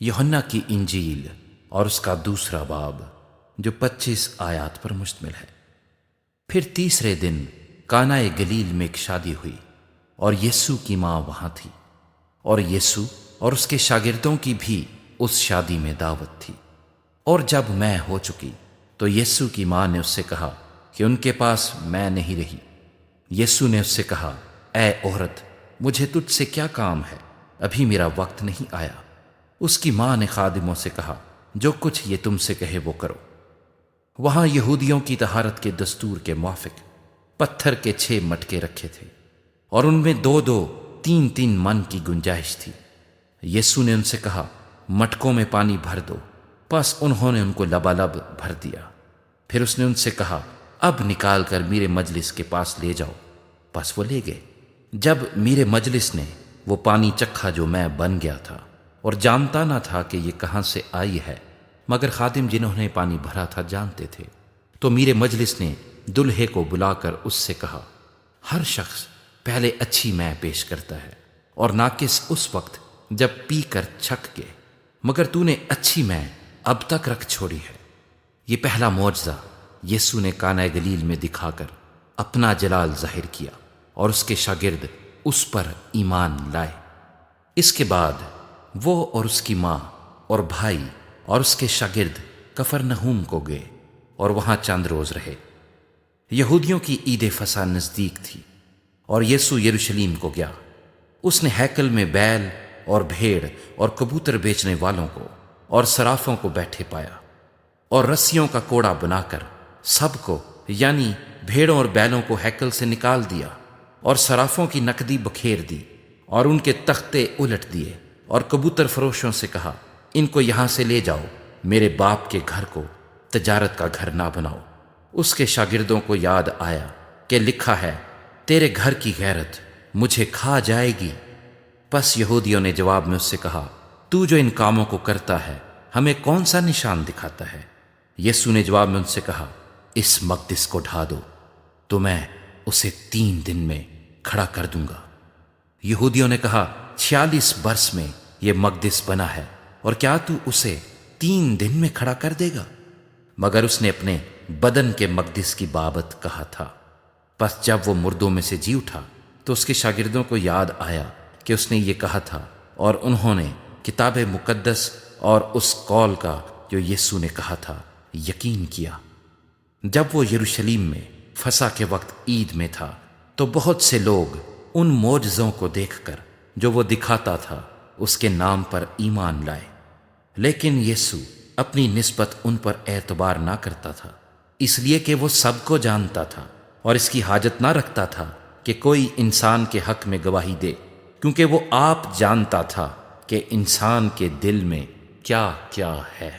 یوحنا کی انجیل اور اس کا دوسرا باب جو 25 آیات پر مشتمل ہے۔ پھر تیسرے دن کانا گلیل میں ایک شادی ہوئی اور یسوع کی ماں وہاں تھی، اور یسوع اور اس کے شاگردوں کی بھی اس شادی میں دعوت تھی۔ اور جب میں ہو چکی تو یسوع کی ماں نے اس سے کہا کہ ان کے پاس میں نہیں رہی۔ یسوع نے اس سے کہا، اے عورت، مجھے تجھ سے کیا کام ہے؟ ابھی میرا وقت نہیں آیا۔ اس کی ماں نے خادموں سے کہا، جو کچھ یہ تم سے کہے وہ کرو۔ وہاں یہودیوں کی طہارت کے دستور کے موافق پتھر کے 6 مٹکے رکھے تھے، اور ان میں 2 3 من کی گنجائش تھی۔ یسوع نے ان سے کہا، مٹکوں میں پانی بھر دو۔ پس انہوں نے ان کو لبالب بھر دیا۔ پھر اس نے ان سے کہا، اب نکال کر میرے مجلس کے پاس لے جاؤ۔ پس وہ لے گئے۔ جب میرے مجلس نے وہ پانی چکھا جو میں بن گیا تھا اور جانتا نہ تھا کہ یہ کہاں سے آئی ہے، مگر خادم جنہوں نے پانی بھرا تھا جانتے تھے، تو میرے مجلس نے دلہے کو بلا کر اس سے کہا، ہر شخص پہلے اچھی مے پیش کرتا ہے اور ناقص اس وقت جب پی کر چھک گئے، مگر تو نے اچھی مے اب تک رکھ چھوڑی ہے۔ یہ پہلا معجزہ یسوع نے کانا گلیل میں دکھا کر اپنا جلال ظاہر کیا، اور اس کے شاگرد اس پر ایمان لائے۔ اس کے بعد وہ اور اس کی ماں اور بھائی اور اس کے شاگرد کفرنہوم کو گئے اور وہاں چند روز رہے۔ یہودیوں کی عید فصح نزدیک تھی، اور یسوع یروشلیم کو گیا۔ اس نے ہیکل میں بیل اور بھیڑ اور کبوتر بیچنے والوں کو اور صرافوں کو بیٹھے پایا، اور رسیوں کا کوڑا بنا کر سب کو، یعنی بھیڑوں اور بیلوں کو ہیکل سے نکال دیا، اور صرافوں کی نقدی بکھیر دی اور ان کے تختے الٹ دیے، اور کبوتر فروشوں سے کہا، ان کو یہاں سے لے جاؤ، میرے باپ کے گھر کو تجارت کا گھر نہ بناؤ۔ اس کے شاگردوں کو یاد آیا کہ لکھا ہے، تیرے گھر کی غیرت مجھے کھا جائے گی۔ پس یہودیوں نے جواب میں اس سے کہا، تو جو ان کاموں کو کرتا ہے ہمیں کون سا نشان دکھاتا ہے؟ یسوع نے جواب میں ان سے کہا، اس مقدس کو ڈھا دو تو میں اسے 3 دن میں کھڑا کر دوں گا۔ یہودیوں نے کہا، 46 برس میں یہ مقدس بنا ہے، اور کیا تو اسے 3 دن میں کھڑا کر دے گا؟ مگر اس نے اپنے بدن کے مقدس کی بابت کہا تھا۔ پس جب وہ مردوں میں سے جی اٹھا تو اس کے شاگردوں کو یاد آیا کہ اس نے یہ کہا تھا، اور انہوں نے کتاب مقدس اور اس قول کا جو یسوع نے کہا تھا یقین کیا۔ جب وہ یروشلیم میں فصح کے وقت عید میں تھا تو بہت سے لوگ ان معجزوں کو دیکھ کر جو وہ دکھاتا تھا اس کے نام پر ایمان لائے، لیکن یسوع اپنی نسبت ان پر اعتبار نہ کرتا تھا، اس لیے کہ وہ سب کو جانتا تھا اور اس کی حاجت نہ رکھتا تھا کہ کوئی انسان کے حق میں گواہی دے، کیونکہ وہ آپ جانتا تھا کہ انسان کے دل میں کیا کیا ہے۔